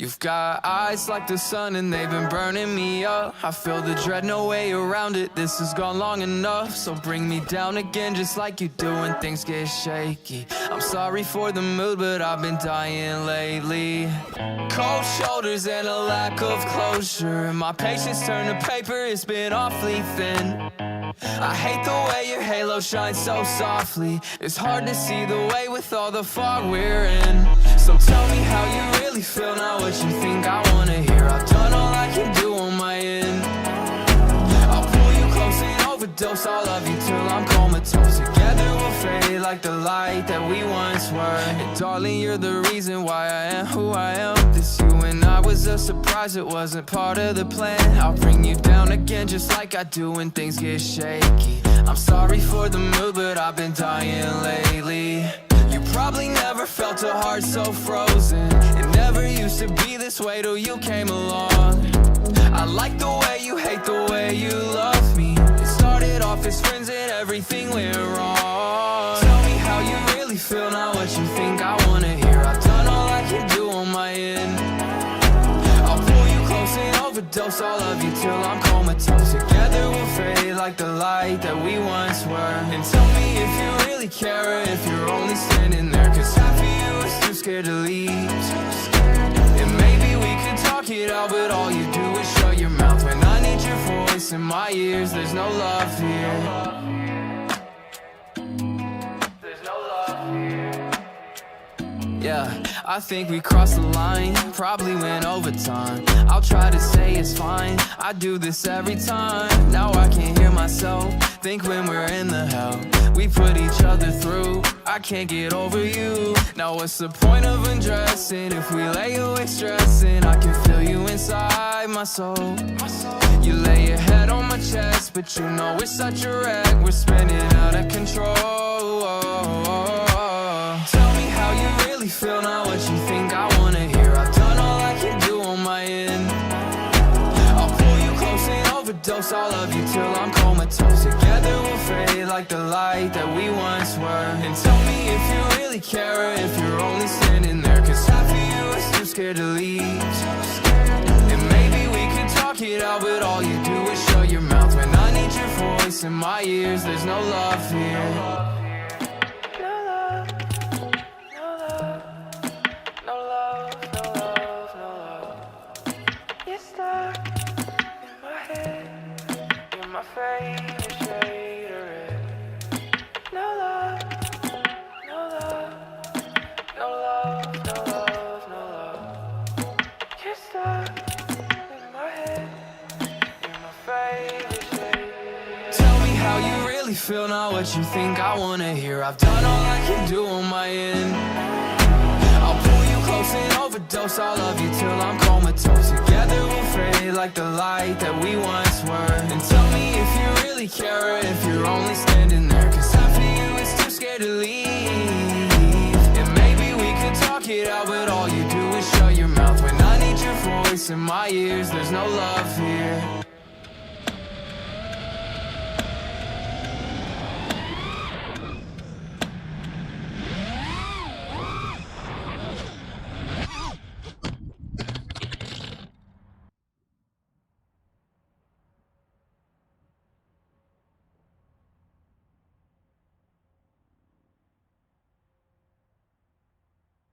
You've got eyes like the sun and they've been burning me up. I feel the dread, no way around it, this has gone long enough. So bring me down again just like you do when things get shaky. I'm sorry for the mood, but I've been dying lately. Cold shoulders and a lack of closure, and my patience turned to paper, it's been awfully thin. I hate the way your halo shines so softly. It's hard to see the way with all the fog we're in. So tell me how you really feel, not what you think I wanna hear. I've done all I can do on my end. I'll pull you close and overdose all of you till I'm comatose. Together we'll fade like the light that we once were. And darling, you're the reason why I am who I am. This you and I was a surprise, it wasn't part of the plan. I'll bring you down again just like I do when things get shaky. I'm sorry for the mood, but I've been dying lately. You probably never felt a heart so frozen. It never used to be this way till you came along. I like the way you hate the way you love me. It started off as friends and everything went wrong. Tell me how you really feel, not what you think I wanna hear. I've done all I can do on my end. I'll pull you close and overdose all of you till I'm comatose. Together we'll fade like the light that we once were. And tell me if you really care or if you're only standing there, cause half of you is too scared to leave. And maybe we could talk it out, but all you do is shut your mouth when I need your voice in my ears. There's no love here. Yeah, I think we crossed the line, probably went overtime. I'll try to say it's fine, I do this every time. Now I can't hear myself, think when we're in the hell we put each other through. I can't get over you. Now what's the point of undressing if we lay awake stressing? I can feel you inside my soul. You lay your head on my chest, but you know we're such a wreck. We're spinning out of control. Tell me how you really feel, not what you think I wanna hear. I've done all I can do on my end. I'll pull you close and overdose all of you till I'm comatose. Together we'll fade like the light that we once were. And tell me if you really care or if you're only standing there, cause half of you is too scared to leave. And maybe we could talk it out, but all you do is shut your mouth when I need your voice in my ears. There's no love here. Feel not what you think I wanna hear. I've done all I can do on my end. I'll pull you close and overdose all of you till I'm comatose. Together we'll fade like the light that we once were. And tell me if you really care or if you're only standing there, cause half of you is too scared to leave. And maybe we could talk it out, but all you do is shut your mouth when I need your voice in my ears. There's no love here.